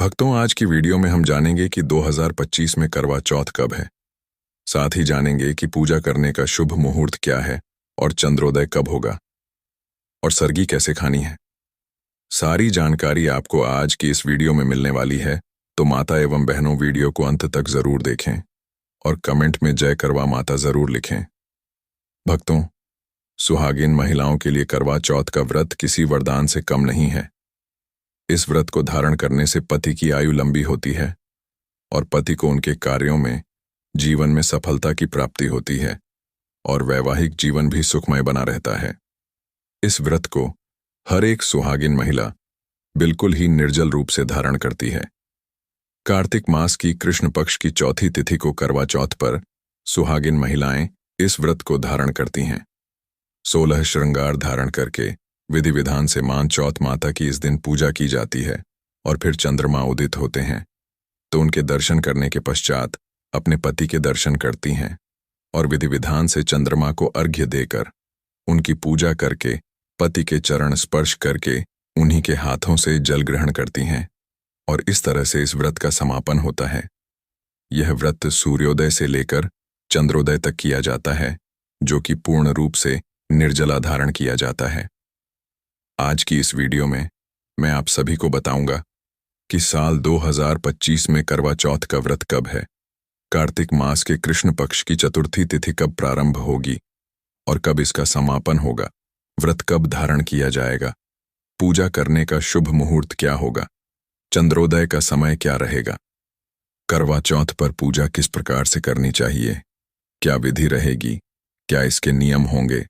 भक्तों, आज की वीडियो में हम जानेंगे कि 2025 में करवा चौथ कब है। साथ ही जानेंगे कि पूजा करने का शुभ मुहूर्त क्या है और चंद्रोदय कब होगा और सरगी कैसे खानी है। सारी जानकारी आपको आज की इस वीडियो में मिलने वाली है, तो माता एवं बहनों वीडियो को अंत तक जरूर देखें और कमेंट में जय करवा माता जरूर लिखें। भक्तों, सुहागिन महिलाओं के लिए करवा चौथ का व्रत किसी वरदान से कम नहीं है। इस व्रत को धारण करने से पति की आयु लंबी होती है और पति को उनके कार्यों में, जीवन में सफलता की प्राप्ति होती है और वैवाहिक जीवन भी सुखमय बना रहता है। इस व्रत को हर एक सुहागिन महिला बिल्कुल ही निर्जल रूप से धारण करती है। कार्तिक मास की कृष्ण पक्ष की चौथी तिथि को करवा चौथ पर सुहागिन महिलाएं इस व्रत को धारण करती हैं। 16 श्रृंगार धारण करके विधि विधान से मान चौथ माता की इस दिन पूजा की जाती है और फिर चंद्रमा उदित होते हैं तो उनके दर्शन करने के पश्चात अपने पति के दर्शन करती हैं और विधि विधान से चंद्रमा को अर्घ्य देकर उनकी पूजा करके पति के चरण स्पर्श करके उन्हीं के हाथों से जल ग्रहण करती हैं और इस तरह से इस व्रत का समापन होता है। यह व्रत सूर्योदय से लेकर चंद्रोदय तक किया जाता है, जो कि पूर्ण रूप से निर्जला धारण किया जाता है। आज की इस वीडियो में मैं आप सभी को बताऊंगा कि साल 2025 में करवा चौथ का व्रत कब है, कार्तिक मास के कृष्ण पक्ष की चतुर्थी तिथि कब प्रारंभ होगी और कब इसका समापन होगा, व्रत कब धारण किया जाएगा, पूजा करने का शुभ मुहूर्त क्या होगा, चंद्रोदय का समय क्या रहेगा, करवा चौथ पर पूजा किस प्रकार से करनी चाहिए, क्या विधि रहेगी, क्या इसके नियम होंगे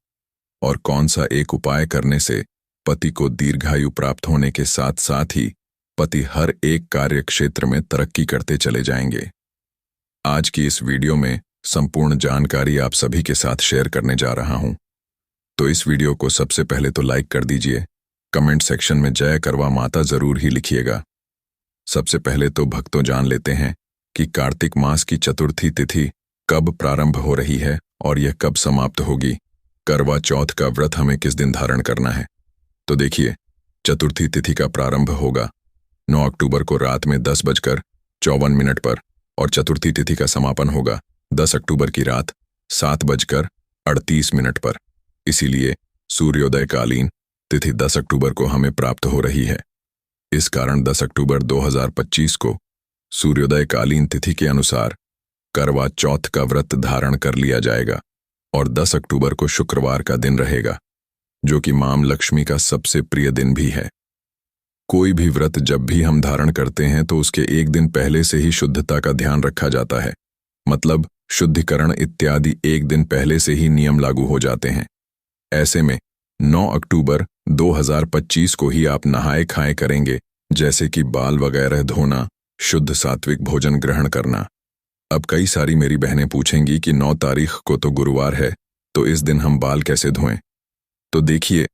और कौन सा एक उपाय करने से पति को दीर्घायु प्राप्त होने के साथ साथ ही पति हर एक कार्य क्षेत्र में तरक्की करते चले जाएंगे। आज की इस वीडियो में संपूर्ण जानकारी आप सभी के साथ शेयर करने जा रहा हूं, तो इस वीडियो को सबसे पहले तो लाइक कर दीजिए, कमेंट सेक्शन में जय करवा माता जरूर ही लिखिएगा। सबसे पहले तो भक्तों जान लेते हैं कि कार्तिक मास की चतुर्थी तिथि कब प्रारंभ हो रही है और यह कब समाप्त होगी। करवा चौथ का व्रत हमें किस दिन धारण करना है, तो देखिए, चतुर्थी तिथि का प्रारंभ होगा 9 अक्टूबर को रात में 10:54 पर और चतुर्थी तिथि का समापन होगा 10 अक्टूबर की रात 7:38 पर। इसीलिए सूर्योदय कालीन तिथि 10 अक्टूबर को हमें प्राप्त हो रही है। इस कारण 10 अक्टूबर 2025 को सूर्योदय कालीन तिथि के अनुसार करवा चौथ का व्रत धारण कर लिया जाएगा और 10 अक्टूबर को शुक्रवार का दिन रहेगा, जो कि मां लक्ष्मी का सबसे प्रिय दिन भी है। कोई भी व्रत जब भी हम धारण करते हैं तो उसके एक दिन पहले से ही शुद्धता का ध्यान रखा जाता है, मतलब शुद्धिकरण इत्यादि एक दिन पहले से ही नियम लागू हो जाते हैं। ऐसे में 9 अक्टूबर 2025 को ही आप नहाए खाए करेंगे, जैसे कि बाल वगैरह धोना, शुद्ध सात्विक भोजन ग्रहण करना। अब कई सारी मेरी बहनें पूछेंगी कि 9 तारीख को तो गुरुवार है, तो इस दिन हम बाल कैसे धोएं। तो देखिए,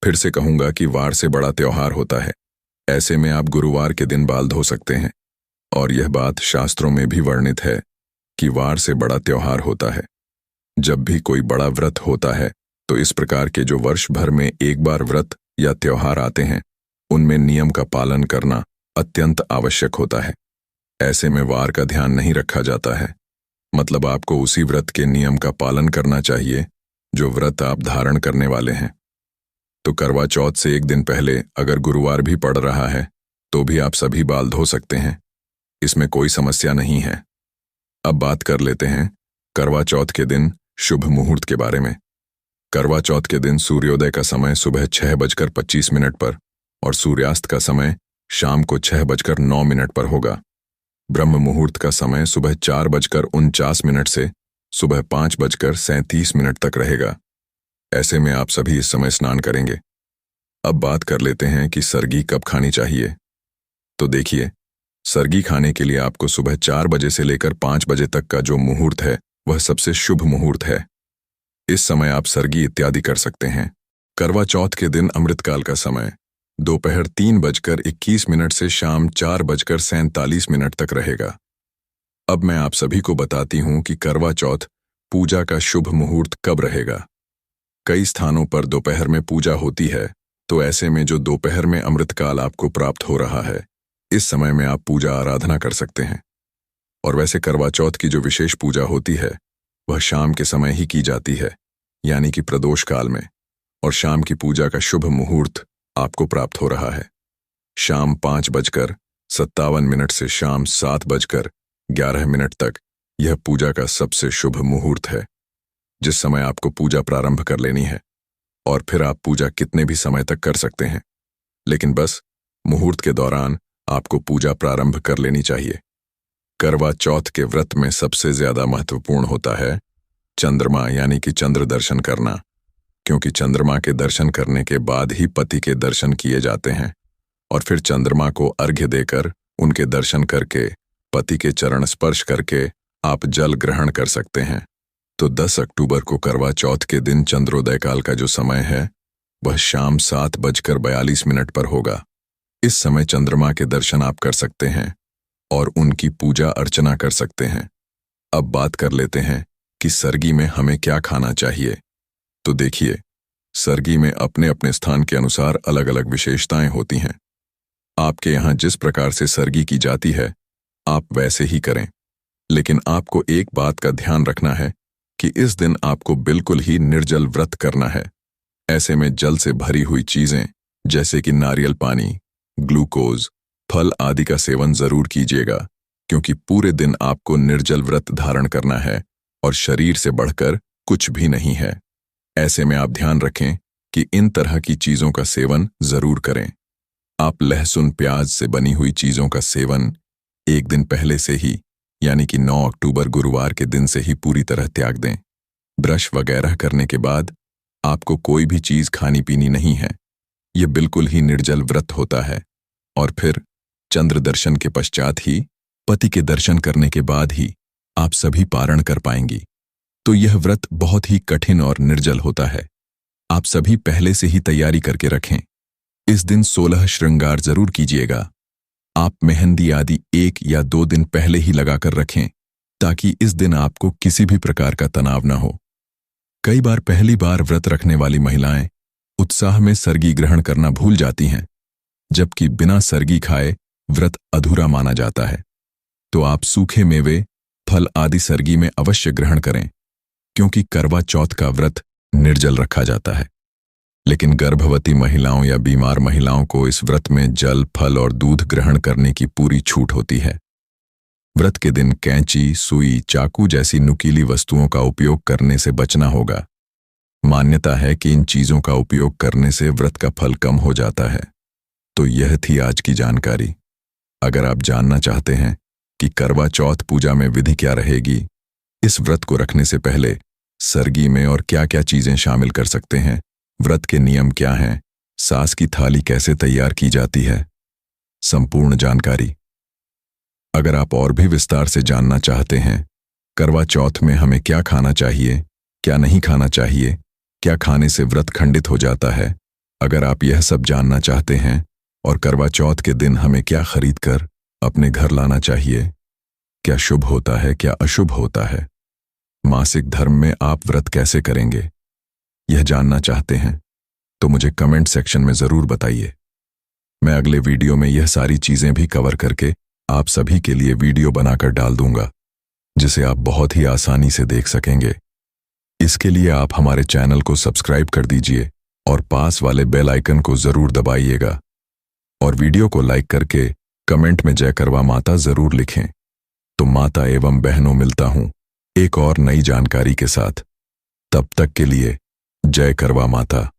फिर से कहूंगा कि वार से बड़ा त्योहार होता है। ऐसे में आप गुरुवार के दिन बाल धो सकते हैं और यह बात शास्त्रों में भी वर्णित है कि वार से बड़ा त्योहार होता है। जब भी कोई बड़ा व्रत होता है तो इस प्रकार के जो वर्ष भर में एक बार व्रत या त्योहार आते हैं, उनमें नियम का पालन करना अत्यंत आवश्यक होता है। ऐसे में वार का ध्यान नहीं रखा जाता है, मतलब आपको उसी व्रत के नियम का पालन करना चाहिए जो व्रत आप धारण करने वाले हैं। तो करवा चौथ से एक दिन पहले अगर गुरुवार भी पड़ रहा है तो भी आप सभी बाल धो सकते हैं, इसमें कोई समस्या नहीं है। अब बात कर लेते हैं करवा चौथ के दिन शुभ मुहूर्त के बारे में। करवा चौथ के दिन सूर्योदय का समय सुबह 6:25 पर और सूर्यास्त का समय शाम को 6:09 पर होगा। ब्रह्म मुहूर्त का समय सुबह 4:49 से सुबह 5:37 तक रहेगा। ऐसे में आप सभी इस समय स्नान करेंगे। अब बात कर लेते हैं कि सरगी कब खानी चाहिए। तो देखिए, सरगी खाने के लिए आपको सुबह 4 बजे से लेकर 5 बजे तक का जो मुहूर्त है वह सबसे शुभ मुहूर्त है। इस समय आप सरगी इत्यादि कर सकते हैं। करवा चौथ के दिन अमृतकाल का समय दोपहर 3:21 से शाम 4:47 तक रहेगा। अब मैं आप सभी को बताती हूं कि करवा चौथ पूजा का शुभ मुहूर्त कब रहेगा। कई स्थानों पर दोपहर में पूजा होती है, तो ऐसे में जो दोपहर में अमृतकाल आपको प्राप्त हो रहा है, इस समय में आप पूजा आराधना कर सकते हैं। और वैसे करवा चौथ की जो विशेष पूजा होती है वह शाम के समय ही की जाती है, यानी कि प्रदोष काल में। और शाम की पूजा का शुभ मुहूर्त आपको प्राप्त हो रहा है। शाम 5:57 से शाम 7:11 तक यह पूजा का सबसे शुभ मुहूर्त है, जिस समय आपको पूजा प्रारंभ कर लेनी है। और फिर आप पूजा कितने भी समय तक कर सकते हैं, लेकिन बस मुहूर्त के दौरान आपको पूजा प्रारंभ कर लेनी चाहिए। करवा चौथ के व्रत में सबसे ज्यादा महत्वपूर्ण होता है चंद्रमा यानी कि चंद्र दर्शन करना, क्योंकि चंद्रमा के दर्शन करने के बाद ही पति के दर्शन किए जाते हैं। और फिर चंद्रमा को अर्घ्य देकर उनके दर्शन करके पति के चरण स्पर्श करके आप जल ग्रहण कर सकते हैं। तो 10 अक्टूबर को करवा चौथ के दिन चंद्रोदय काल का जो समय है वह शाम 7:42 पर होगा। इस समय चंद्रमा के दर्शन आप कर सकते हैं और उनकी पूजा अर्चना कर सकते हैं। अब बात कर लेते हैं कि सरगी में हमें क्या खाना चाहिए। तो देखिए, सरगी में अपने अपने स्थान के अनुसार अलग अलग विशेषताएं होती हैं। आपके यहाँ जिस प्रकार से सरगी की जाती है आप वैसे ही करें, लेकिन आपको एक बात का ध्यान रखना है कि इस दिन आपको बिल्कुल ही निर्जल व्रत करना है। ऐसे में जल से भरी हुई चीजें जैसे कि नारियल पानी, ग्लूकोज, फल आदि का सेवन जरूर कीजिएगा, क्योंकि पूरे दिन आपको निर्जल व्रत धारण करना है और शरीर से बढ़कर कुछ भी नहीं है। ऐसे में आप ध्यान रखें कि इन तरह की चीजों का सेवन जरूर करें। आप लहसुन प्याज से बनी हुई चीजों का सेवन एक दिन पहले से ही, यानी कि 9 अक्टूबर गुरुवार के दिन से ही पूरी तरह त्याग दें। ब्रश वगैरह करने के बाद आपको कोई भी चीज खानी पीनी नहीं है। यह बिल्कुल ही निर्जल व्रत होता है। और फिर चंद्र दर्शन के पश्चात ही, पति के दर्शन करने के बाद ही आप सभी पारण कर पाएंगी। तो यह व्रत बहुत ही कठिन और निर्जल होता है। आप सभी पहले से ही तैयारी करके रखें। इस दिन 16 श्रृंगार जरूर कीजिएगा। आप मेहंदी आदि 1 या 2 दिन पहले ही लगाकर रखें, ताकि इस दिन आपको किसी भी प्रकार का तनाव न हो। कई बार पहली बार व्रत रखने वाली महिलाएं उत्साह में सरगी ग्रहण करना भूल जाती हैं, जबकि बिना सरगी खाए व्रत अधूरा माना जाता है। तो आप सूखे मेवे, फल आदि सरगी में अवश्य ग्रहण करें, क्योंकि करवा चौथ का व्रत निर्जल रखा जाता है। लेकिन गर्भवती महिलाओं या बीमार महिलाओं को इस व्रत में जल, फल और दूध ग्रहण करने की पूरी छूट होती है। व्रत के दिन कैंची, सुई, चाकू जैसी नुकीली वस्तुओं का उपयोग करने से बचना होगा। मान्यता है कि इन चीजों का उपयोग करने से व्रत का फल कम हो जाता है। तो यह थी आज की जानकारी। अगर आप जानना चाहते हैं कि करवा चौथ पूजा में विधि क्या रहेगी, इस व्रत को रखने से पहले सरगी में और क्या-क्या चीजें शामिल कर सकते हैं, व्रत के नियम क्या हैं, सास की थाली कैसे तैयार की जाती है, संपूर्ण जानकारी अगर आप और भी विस्तार से जानना चाहते हैं, करवा चौथ में हमें क्या खाना चाहिए, क्या नहीं खाना चाहिए, क्या खाने से व्रत खंडित हो जाता है, अगर आप यह सब जानना चाहते हैं और करवा चौथ के दिन हमें क्या खरीद कर अपने घर लाना चाहिए, क्या शुभ होता है, क्या अशुभ होता है, मासिक धर्म में आप व्रत कैसे करेंगे, यह जानना चाहते हैं तो मुझे कमेंट सेक्शन में जरूर बताइए। मैं अगले वीडियो में यह सारी चीजें भी कवर करके आप सभी के लिए वीडियो बनाकर डाल दूंगा, जिसे आप बहुत ही आसानी से देख सकेंगे। इसके लिए आप हमारे चैनल को सब्सक्राइब कर दीजिए और पास वाले बेल आइकन को जरूर दबाइएगा। और वीडियो को लाइक करके कमेंट में जय करवा माता जरूर लिखें। तो माता एवं बहनों, मिलता हूं एक और नई जानकारी के साथ। तब तक के लिए जय करवा माता।